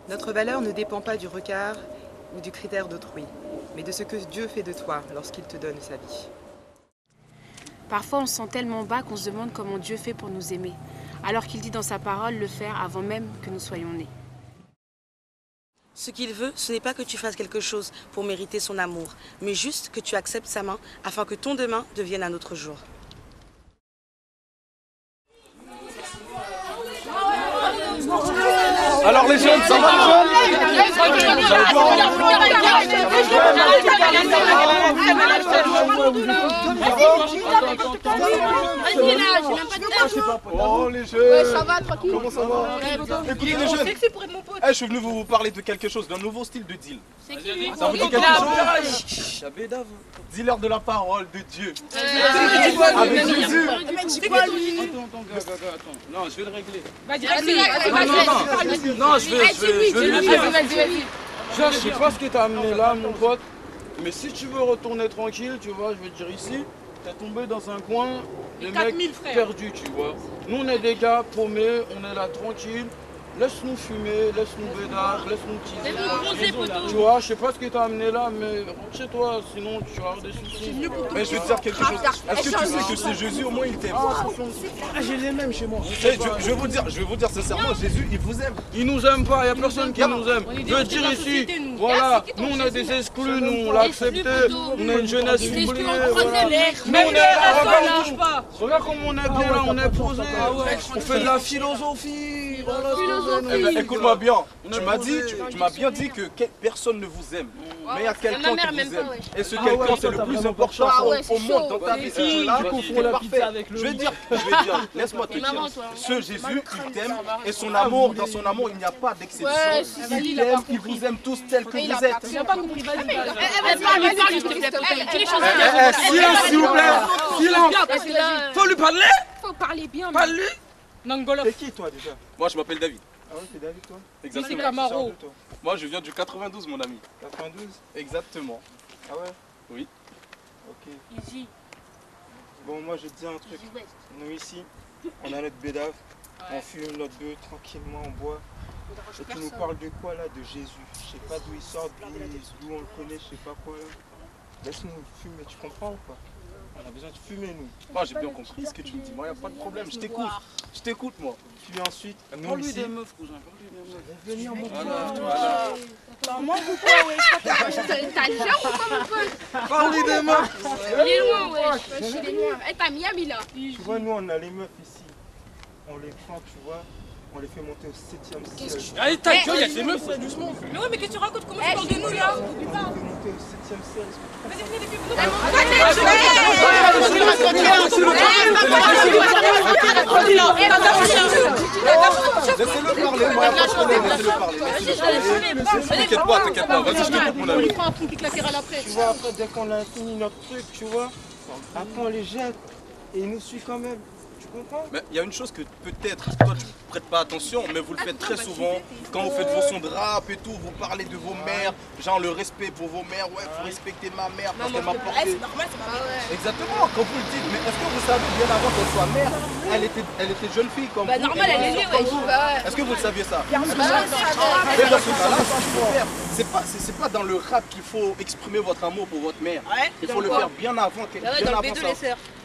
Notre valeur ne dépend pas du regard ou du critère d'autrui, mais de ce que Dieu fait de toi lorsqu'il te donne sa vie. Parfois, on se sent tellement bas qu'on se demande comment Dieu fait pour nous aimer, alors qu'il dit dans sa parole le faire avant même que nous soyons nés. Ce qu'il veut, ce n'est pas que tu fasses quelque chose pour mériter son amour, mais juste que tu acceptes sa main afin que ton demain devienne un autre jour. Alors les jeunes, ça va les jeunes? Oh les jeunes, ouais, ça va, tranquille. Comment ça va? Écoutez les jeunes, je suis venu vous parler de quelque chose, d'un nouveau style de deal. Ça vous dit quelque chose? Dealer de la parole de Dieu. Avec Jésus. C'est quoi lui? Attends, non, je vais le régler. Vas-y, Non, je vais le dire. Je sais pas ce que t'as amené là, mon pote, mais si tu veux retourner tranquille, tu vois, je vais te dire ici, t'es tombé dans un coin de mecs perdus, tu vois. Nous, on est des gars paumés, on est là tranquille. Laisse-nous fumer, laisse-nous bédard, laisse-nous teaser. Tu vois, je sais pas ce que t'as amené là, mais rentre chez toi, sinon tu vas avoir des soucis. Mais je vais te dire quelque chose. Est-ce que tu sais que c'est Jésus, au moins il t'aime? J'ai les mêmes chez moi. Je vais vous dire sincèrement, Jésus, il vous aime. Il nous aime pas, il y a personne qui nous aime. Je veux dire ici, voilà, nous on est des exclus, nous on l'a accepté, on est une jeunesse oubliée. Regarde comment on est bien là, on est posé, on fait de la philosophie. Écoute-moi bien, tu m'as bien dit que personne ne vous aime. Mais il y a quelqu'un qui vous aime. Et ce quelqu'un, c'est le plus important au monde dans ta vie. C'est parfait. Je vais dire, laisse-moi te dire. Ce Jésus, il t'aime et son amour, dans son amour, il n'y a pas d'exception. Il t'aime, il vous aime tous tels que vous êtes. Silence, s'il vous plaît. Silence. Faut lui parler. Faut parler bien. Parle-lui. T'es qui toi déjà? Moi je m'appelle David. Ah ouais, c'est David toi? Exactement. C'est Camaro. Moi je viens du 92 mon ami. 92? Exactement. Ah ouais? Oui. Ok. Bon moi je vais te dire un truc. Nous ici, on a notre bédave, on fume notre bœuf tranquillement, on boit. Et tu nous parles de quoi là? De Jésus. Je sais pas d'où il sort, d'où on le connaît, je sais pas quoi là. Laisse-nous fumer, tu comprends ou pas? On a besoin de fumer nous. Moi j'ai bien compris ce que tu me dis, moi y a pas de problème, je t'écoute moi. Puis ensuite, nous Parle-lui ici, des meufs, cousin, parle-lui des meufs. venir mon Voilà. Moi ou quoi, ouais? T'as le genre ou quoi, mon pote? Parle-lui des meufs. Il est loin, ouais. Il est loin. Eh, t'as Miami là. Tu vois, nous on a les meufs ici. On les prend, tu vois. On les fait monter au 7e ciel. Allez, ta gueule, y'a ces meufs, doucement. Mais ouais, mais qu'est-ce que tu racontes? Comment tu parles de nous là? On les fait monter au 7e ciel. Vas-y, venez, les filles. Laissez-le parler, moi y a pas de problème, laissez-le parler. T'inquiète pas, vas-y je t'écoute mon ami. Tu vois, après, dès qu'on a fini notre truc, tu vois, après on les jette et ils nous suivent quand même. Tu comprends? Mais il y a une chose que peut-être toi tu prêtes pas attention, mais vous le faites très souvent. Quand vous faites vos sons de rap et tout, vous parlez de vos mères, genre le respect pour vos mères. Ouais, faut respecter ma mère parce qu'elle m'a porté. C'est normal, c'est ma mère. Exactement, quand vous le dites, mais est-ce que vous savez bien avant qu'elle soit mère, elle était jeune fille comme Bah vous, normal, elle est née, ouais. Est-ce que vous le saviez ça? Mais dans ce cas-là, ce qu'il faut faire, c'est pas dans le rap qu'il faut exprimer votre amour pour votre mère. Il faut le faire bien avant ça.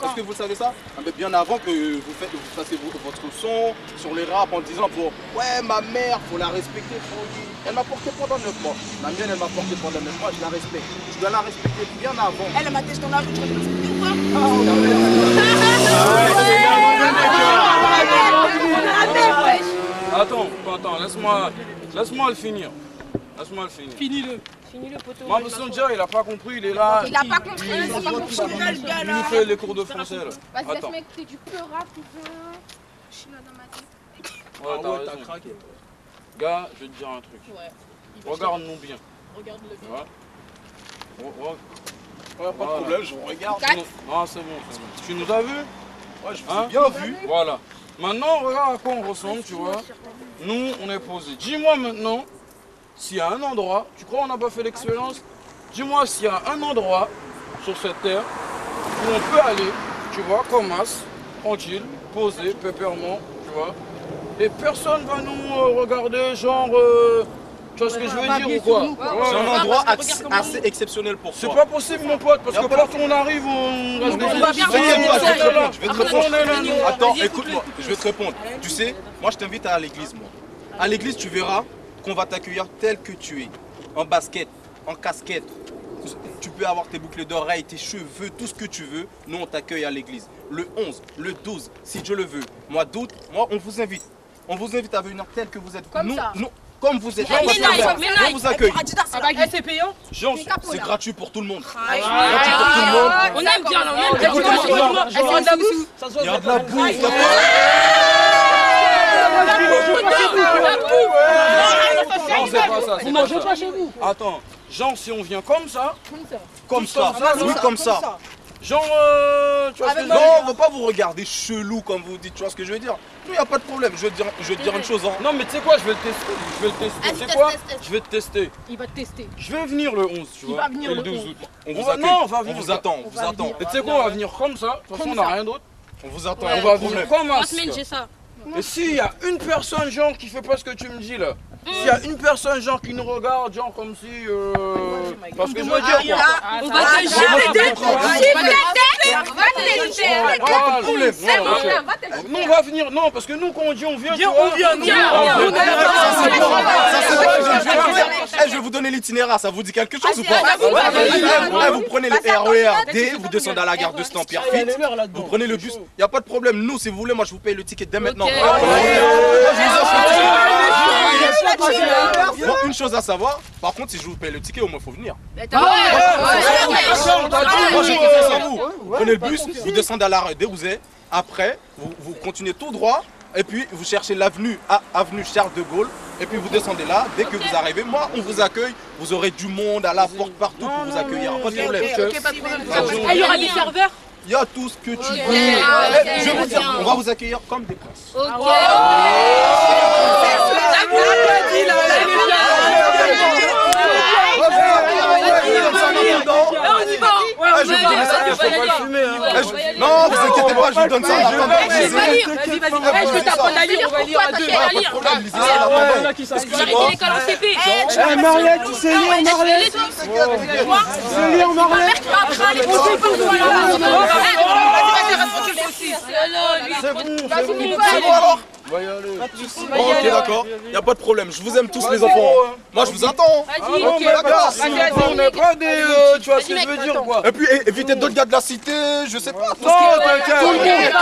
Est-ce que vous savez ça? Bien avant que vous fassiez votre son sur les rap en disant pour ouais ma mère, faut la respecter, elle m'a porté pendant 9 mois. La mienne elle m'a porté pendant 9 mois, je la respecte. Je dois la respecter bien avant. Elle m'a testé dans la rue, tu respectes ou pas? Attends, laisse-moi le finir. Finis-le, poteau. Moi, Messenger, il a pas compris, il est là. Il a pas compris, il a pas compris. Il nous fait les cours de français là. Vas-y, Attends. laisse-moi écouter du peu rap ou peu. Je suis là dans ma tête. Ouais, t'as craqué. Gars, je vais te dire un truc. Ouais. Regarde-nous bien. Regarde-le bien. Ouais, Ouais, pas de problème, je vous regarde. Ah, c'est bon. Tu nous as vus? Ouais, je vous ai bien vu. Voilà. Maintenant, regarde à quoi on ressemble, tu vois. Nous, on est posés. Dis-moi maintenant, s'il y a un endroit, tu crois qu'on n'a pas fait l'expérience? Dis-moi s'il y a un endroit sur cette terre où on peut aller, tu vois, comme masse, tranquille, posé, pépèrement, tu vois. Et personne va nous regarder, genre, tu vois ce que je veux dire ou quoi? C'est un endroit assez exceptionnel pour toi. C'est pas possible mon pote, parce que quand on arrive, on reste je vais te répondre. Attends, écoute-moi, je vais te répondre. Tu sais, moi je t'invite à l'église, moi. À l'église, tu verras qu'on va t'accueillir tel que tu es. En basket, en casquette. Tu peux avoir tes boucles d'oreilles, tes cheveux, tout ce que tu veux. Nous, on t'accueille à l'église. Le 11, le 12, si Dieu le veut. Mois d'août, moi, on vous invite. On vous invite à venir tel que vous êtes. Comme ça. Comme vous êtes. On vous accueille. C'est payant? Jean, c'est gratuit pour tout le monde. Gratuit pour tout le monde. On aime bien, là, on aime bien. Il y a de la bouffe. Non, c'est pas ça. Vous mangez pas chez vous. Attends, genre si on vient comme ça. Comme ça. Oui, comme ça. Genre, tu vois ce que je veux dire? Non, on va pas vous regarder chelou comme vous dites, tu vois ce que je veux dire? Il n'y a pas de problème, je vais te dire une chose. Hein. Non mais tu sais quoi, je vais le tester. Tu sais quoi? Je vais te tester. Il va te tester. Je vais venir le 11, tu vois. Il va venir le 12 août. On vous accueille. Non, on va venir. On vous attend, on vous attend. Et tu sais quoi, on va venir comme ça. De toute façon, on n'a rien d'autre. On vous attend. On va venir comme un. J'ai ça. Et s'il y a une personne genre qui fait pas ce que tu me dis là, s'il y a une personne genre qui nous regarde genre comme si parce que je veux dire quoi. On va te jeter. Nous on va venir, non parce que nous quand on dit on vient, tu vois. On vient. Je vais vous donner l'itinéraire, ça vous dit quelque chose ou pas? Vous prenez le RER D, vous descendez à la gare de Stampierre-Fit, vous prenez le bus, il n'y a pas de problème. Nous si vous voulez, moi je vous paye le ticket dès maintenant. Bon, une chose à savoir, par contre si je vous paye le ticket, au moins il faut venir. Moi j'ai confiance en vous. Prenez le bus, vous descendez à l'arrêt D, vous êtes. Après, vous continuez tout droit. Et puis vous cherchez l'avenue avenue Charles de Gaulle. Et puis vous descendez là. Dès que vous arrivez, moi on vous accueille. Vous aurez du monde à la porte partout pour vous accueillir. Pas de problème. Il y aura des serveurs? Il y a tout ce que tu veux. Je vais vous dire, on va vous accueillir comme des princes. Non, vous inquiétez pas, je vous donne ça. Je vais t'apprendre à lire, on va lire à deux. L'école en CP. Marlette, tu sais lire, Marlette? Tu sais lire, Marlette? C'est bon alors? Ok, d'accord, il n'y a pas de problème, je vous aime tous les enfants. Moi je vous attends. Ok, d'accord. On n'est pas des. Tu vois ce que je veux dire quoi. Et puis évitez d'autres gars de la cité, je sais pas. Non, t'inquiète.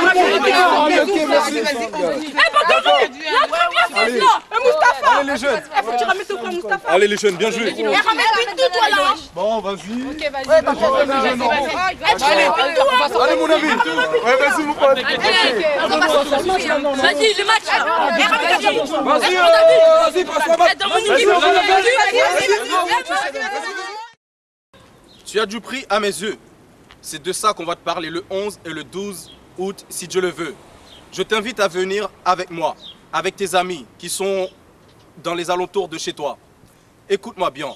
Ok, merci. Allez les jeunes. Allez les jeunes, bien joué. Bon, vas-y. Allez mon ami. Ouais, vas-y mon pote. Vas-y, le match. Vas-y, passe la balle. Tu as du prix à mes yeux. C'est de ça qu'on va te parler le 11 et le 12 août, si Dieu le veut. Je t'invite à venir avec moi, avec tes amis qui sont dans les alentours de chez toi. Écoute-moi bien.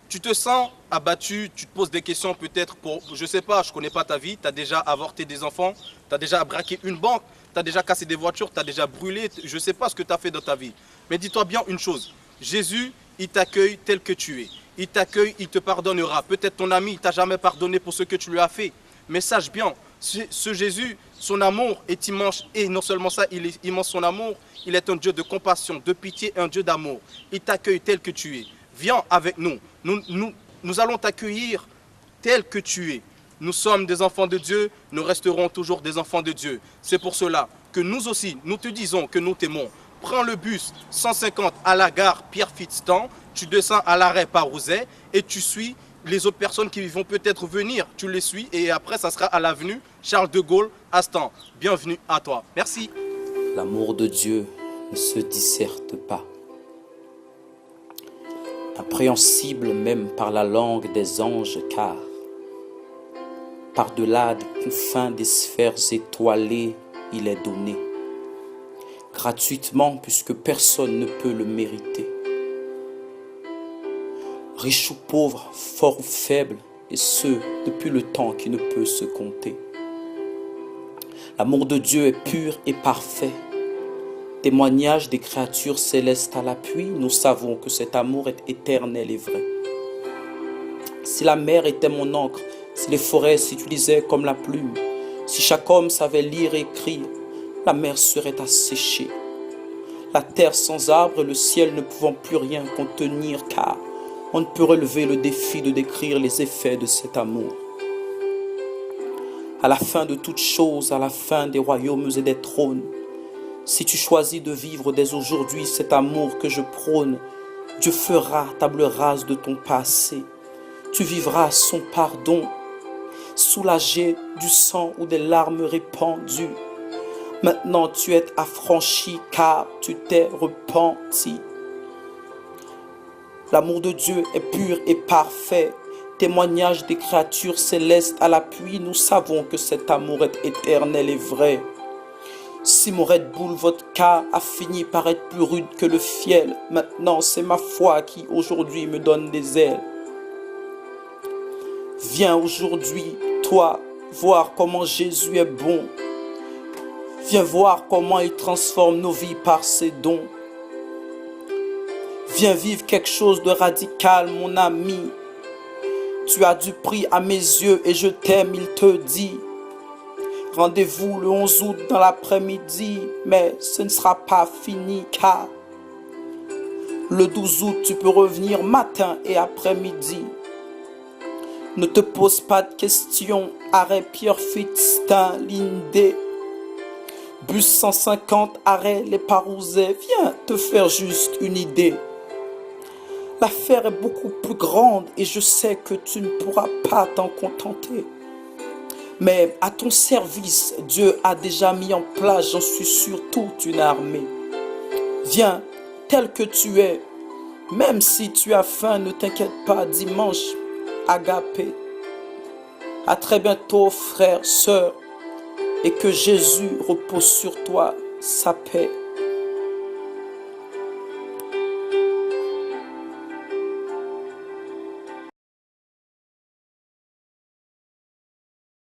Tu te sens abattu, tu te poses des questions peut-être pour, je sais pas, je connais pas ta vie, tu as déjà avorté des enfants, tu as déjà braqué une banque, tu as déjà cassé des voitures, tu as déjà brûlé, je sais pas ce que tu as fait dans ta vie. Mais dis-toi bien une chose, Jésus, il t'accueille tel que tu es. Il t'accueille, il te pardonnera. Peut-être ton ami, il t'a jamais pardonné pour ce que tu lui as fait. Mais sache bien, ce Jésus, son amour est immense. Et non seulement ça, il est immense son amour, il est un Dieu de compassion, de pitié, un Dieu d'amour. Il t'accueille tel que tu es. Viens avec nous. Nous allons t'accueillir tel que tu es. Nous sommes des enfants de Dieu, nous resterons toujours des enfants de Dieu. C'est pour cela que nous aussi, nous te disons que nous t'aimons. Prends le bus 150 à la gare Pierre-Fitzstan, tu descends à l'arrêt Parouzet et tu suis les autres personnes qui vont peut-être venir. Tu les suis et après, ça sera à l'avenue Charles de Gaulle à Stan. Bienvenue à toi. Merci. L'amour de Dieu ne se disserte pas. Impréhensible même par la langue des anges, car par-delà des confins des sphères étoilées, il est donné. Gratuitement, puisque personne ne peut le mériter. riche ou pauvre, fort ou faible, et ce, depuis le temps qui ne peut se compter. L'amour de Dieu est pur et parfait. Témoignage des créatures célestes à l'appui, nous savons que cet amour est éternel et vrai. Si la mer était mon encre, si les forêts s'utilisaient comme la plume, si chaque homme savait lire et écrire, la mer serait asséchée. La terre sans arbre et le ciel ne pouvant plus rien contenir, car on ne peut relever le défi de décrire les effets de cet amour. À la fin de toutes choses, à la fin des royaumes et des trônes, si tu choisis de vivre dès aujourd'hui cet amour que je prône, Dieu fera table rase de ton passé. Tu vivras son pardon, soulagé du sang ou des larmes répandues. Maintenant tu es affranchi car tu t'es repenti. L'amour de Dieu est pur et parfait. Témoignage des créatures célestes à l'appui, nous savons que cet amour est éternel et vrai. Si mon Red Bull vodka a fini par être plus rude que le fiel, maintenant c'est ma foi qui aujourd'hui me donne des ailes. Viens aujourd'hui, toi, voir comment Jésus est bon. Viens voir comment il transforme nos vies par ses dons. Viens vivre quelque chose de radical, mon ami. Tu as du prix à mes yeux et je t'aime, il te dit. Rendez-vous le 11 août dans l'après-midi, mais ce ne sera pas fini car le 12 août, tu peux revenir matin et après-midi. Ne te pose pas de questions, arrêt Pierre-Fitztin, Lindé. Bus 150, arrêt Les Parouzets, viens te faire juste une idée. L'affaire est beaucoup plus grande et je sais que tu ne pourras pas t'en contenter. Mais à ton service, Dieu a déjà mis en place, j'en suis sûr, toute une armée. Viens, tel que tu es, même si tu as faim, ne t'inquiète pas, dimanche, agapé. À très bientôt, frères, sœurs, et que Jésus repose sur toi sa paix.